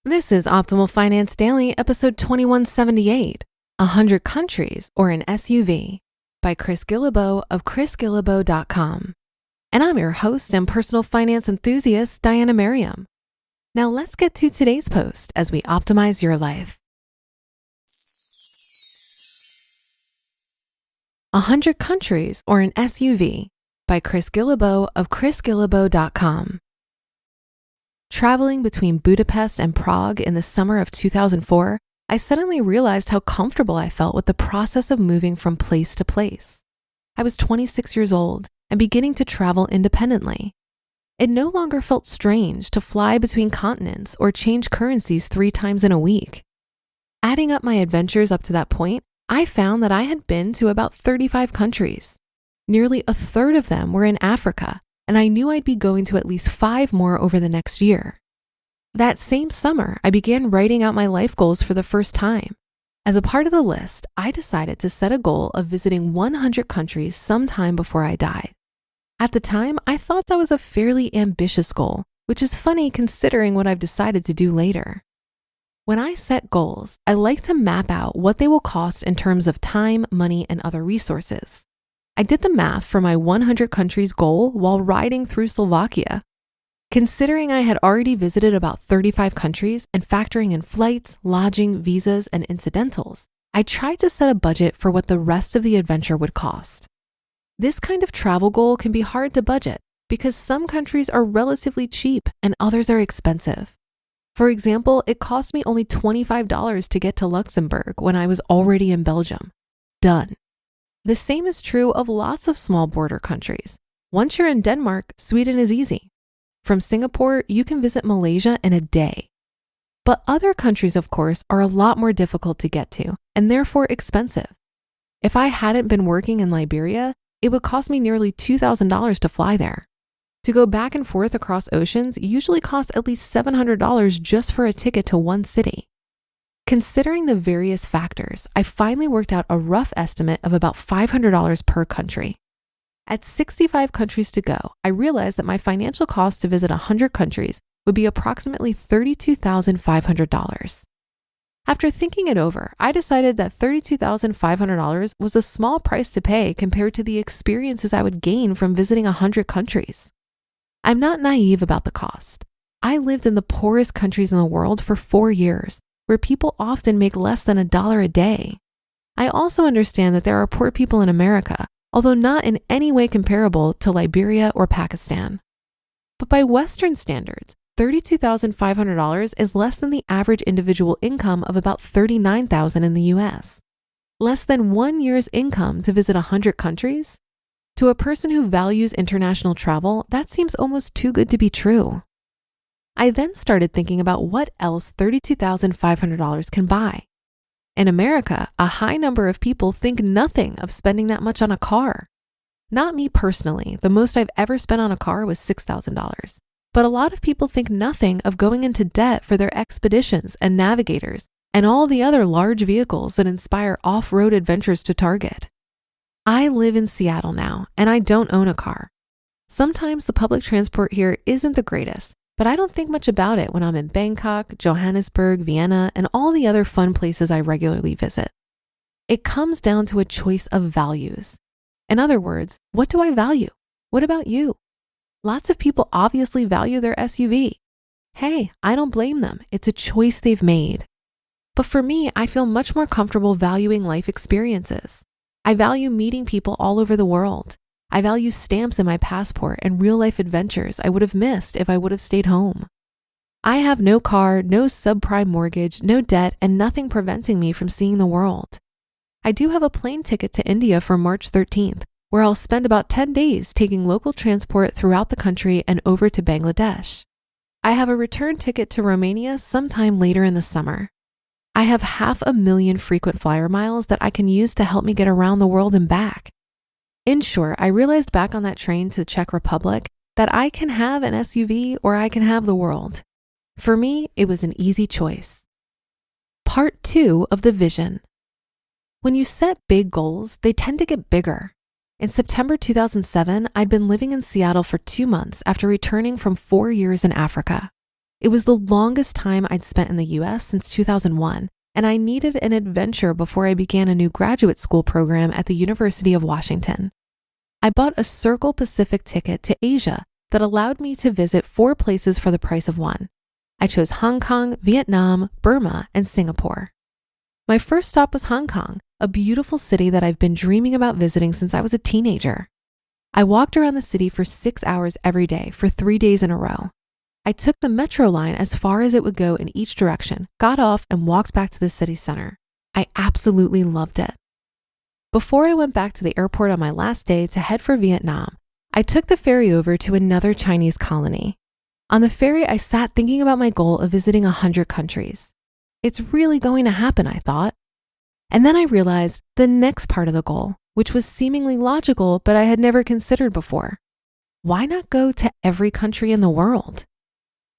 This is Optimal Finance Daily, episode 2178, 100 Countries or an S.U.V. by Chris Guillebeau of chrisguillebeau.com. And I'm your host and personal finance enthusiast, Diana Merriam. Now let's get to today's post as we optimize your life. 100 Countries or an S.U.V. by Chris Guillebeau of chrisguillebeau.com. Traveling between Budapest and Prague in the summer of 2004, I suddenly realized how comfortable I felt with the process of moving from place to place. I was 26 years old and beginning to travel independently. It no longer felt strange to fly between continents or change currencies 3 times in a week. Adding up my adventures up to that point, I found that I had been to about 35 countries. Nearly a third of them were in Africa, and I knew I'd be going to at least 5 more over the next year. That same summer, I began writing out my life goals for the first time. As a part of the list, I decided to set a goal of visiting 100 countries sometime before I died. At the time, I thought that was a fairly ambitious goal, which is funny considering what I've decided to do later. When I set goals, I like to map out what they will cost in terms of time, money, and other resources. I did the math for my 100 countries goal while riding through Slovakia. Considering I had already visited about 35 countries and factoring in flights, lodging, visas, and incidentals, I tried to set a budget for what the rest of the adventure would cost. This kind of travel goal can be hard to budget because some countries are relatively cheap and others are expensive. For example, it cost me only $25 to get to Luxembourg when I was already in Belgium. Done. The same is true of lots of small border countries. Once you're in Denmark, Sweden is easy. From Singapore, you can visit Malaysia in a day. But other countries, of course, are a lot more difficult to get to and therefore expensive. If I hadn't been working in Liberia, it would cost me nearly $2,000 to fly there. To go back and forth across oceans usually costs at least $700 just for a ticket to one city. Considering the various factors, I finally worked out a rough estimate of about $500 per country. At 65 countries to go, I realized that my financial cost to visit 100 countries would be approximately $32,500. After thinking it over, I decided that $32,500 was a small price to pay compared to the experiences I would gain from visiting 100 countries. I'm not naive about the cost. I lived in the poorest countries in the world for 4 years, where people often make less than $1 a day. I also understand that there are poor people in America, although not in any way comparable to Liberia or Pakistan. But by Western standards, $32,500 is less than the average individual income of about $39,000 in the US. Less than 1 year's income to visit 100 countries? To a person who values international travel, that seems almost too good to be true. I then started thinking about what else $32,500 can buy. In America, a high number of people think nothing of spending that much on a car. Not me personally, the most I've ever spent on a car was $6,000. But a lot of people think nothing of going into debt for their expeditions and navigators and all the other large vehicles that inspire off-road adventures to Target. I live in Seattle now, and I don't own a car. Sometimes the public transport here isn't the greatest, but I don't think much about it when I'm in Bangkok, Johannesburg, Vienna, and all the other fun places I regularly visit. It comes down to a choice of values. In other words, what do I value? What about you? Lots of people obviously value their S.U.V. Hey, I don't blame them. It's a choice they've made. But for me, I feel much more comfortable valuing life experiences. I value meeting people all over the world. I value stamps in my passport and real-life adventures I would have missed if I would have stayed home. I have no car, no subprime mortgage, no debt, and nothing preventing me from seeing the world. I do have a plane ticket to India for March 13th, where I'll spend about 10 days taking local transport throughout the country and over to Bangladesh. I have a return ticket to Romania sometime later in the summer. I have 500,000 frequent flyer miles that I can use to help me get around the world and back. In short, I realized back on that train to the Czech Republic that I can have an S.U.V. or I can have the world. For me, it was an easy choice. Part 2 of the vision. When you set big goals, they tend to get bigger. In September 2007, I'd been living in Seattle for 2 months after returning from 4 years in Africa. It was the longest time I'd spent in the US since 2001, and I needed an adventure before I began a new graduate school program at the University of Washington. I bought a Circle Pacific ticket to Asia that allowed me to visit 4 places for the price of one. I chose Hong Kong, Vietnam, Burma, and Singapore. My first stop was Hong Kong, a beautiful city that I've been dreaming about visiting since I was a teenager. I walked around the city for 6 hours every day for 3 days in a row. I took the metro line as far as it would go in each direction, got off, and walked back to the city center. I absolutely loved it. Before I went back to the airport on my last day to head for Vietnam, I took the ferry over to another Chinese colony. On the ferry, I sat thinking about my goal of visiting 100 countries. It's really going to happen, I thought. And then I realized the next part of the goal, which was seemingly logical, but I had never considered before. Why not go to every country in the world?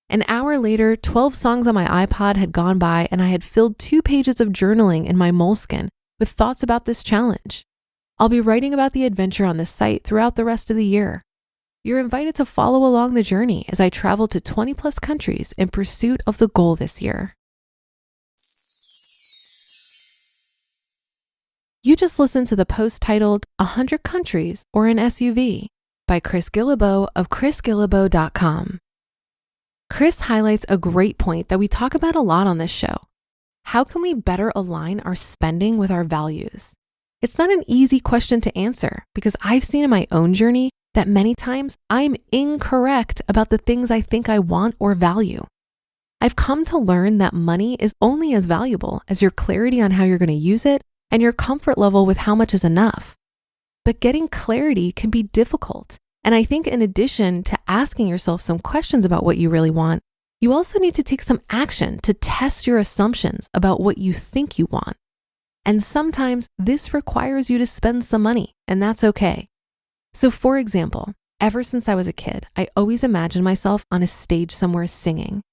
An hour later, 12 songs on my iPod had gone by, and I had filled 2 pages of journaling in my moleskin with thoughts about this challenge. I'll be writing about the adventure on this site throughout the rest of the year. You're invited to follow along the journey as I travel to 20 plus countries in pursuit of the goal this year. You just listened to the post titled 100 Countries or an S.U.V. by Chris Guillebeau of chrisguillebeau.com. Chris highlights a great point that we talk about a lot on this show. How can we better align our spending with our values? It's not an easy question to answer because I've seen in my own journey that many times I'm incorrect about the things I think I want or value. I've come to learn that money is only as valuable as your clarity on how you're going to use it and your comfort level with how much is enough. But getting clarity can be difficult. And I think in addition to asking yourself some questions about what you really want, you also need to take some action to test your assumptions about what you think you want. And sometimes this requires you to spend some money, and that's okay. So for example, ever since I was a kid, I always imagined myself on a stage somewhere singing.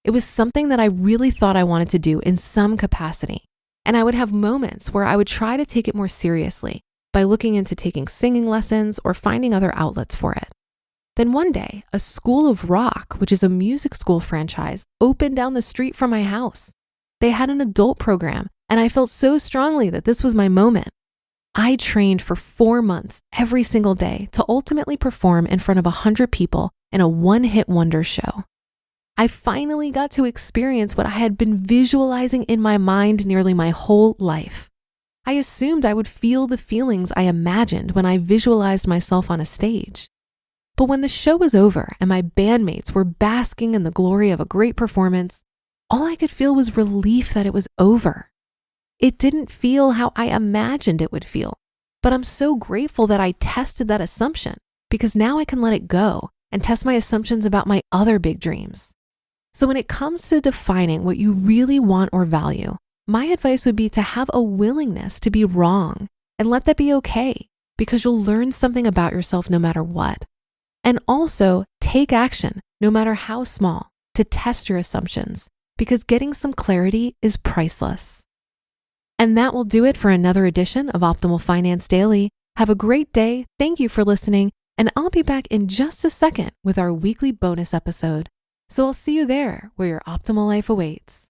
It was something that I really thought I wanted to do in some capacity. And I would have moments where I would try to take it more seriously by looking into taking singing lessons or finding other outlets for it. Then one day, a School of Rock, which is a music school franchise, opened down the street from my house. They had an adult program, and I felt so strongly that this was my moment. I trained for 4 months every single day to ultimately perform in front of 100 people in a one-hit wonder show. I finally got to experience what I had been visualizing in my mind nearly my whole life. I assumed I would feel the feelings I imagined when I visualized myself on a stage. But when the show was over and my bandmates were basking in the glory of a great performance, all I could feel was relief that it was over. It didn't feel how I imagined it would feel, but I'm so grateful that I tested that assumption because now I can let it go and test my assumptions about my other big dreams. So when it comes to defining what you really want or value, my advice would be to have a willingness to be wrong and let that be okay because you'll learn something about yourself no matter what. And also take action, no matter how small, to test your assumptions because getting some clarity is priceless. And that will do it for another edition of Optimal Finance Daily. Have a great day. Thank you for listening. And I'll be back in just a second with our weekly bonus episode. So I'll see you there where your optimal life awaits.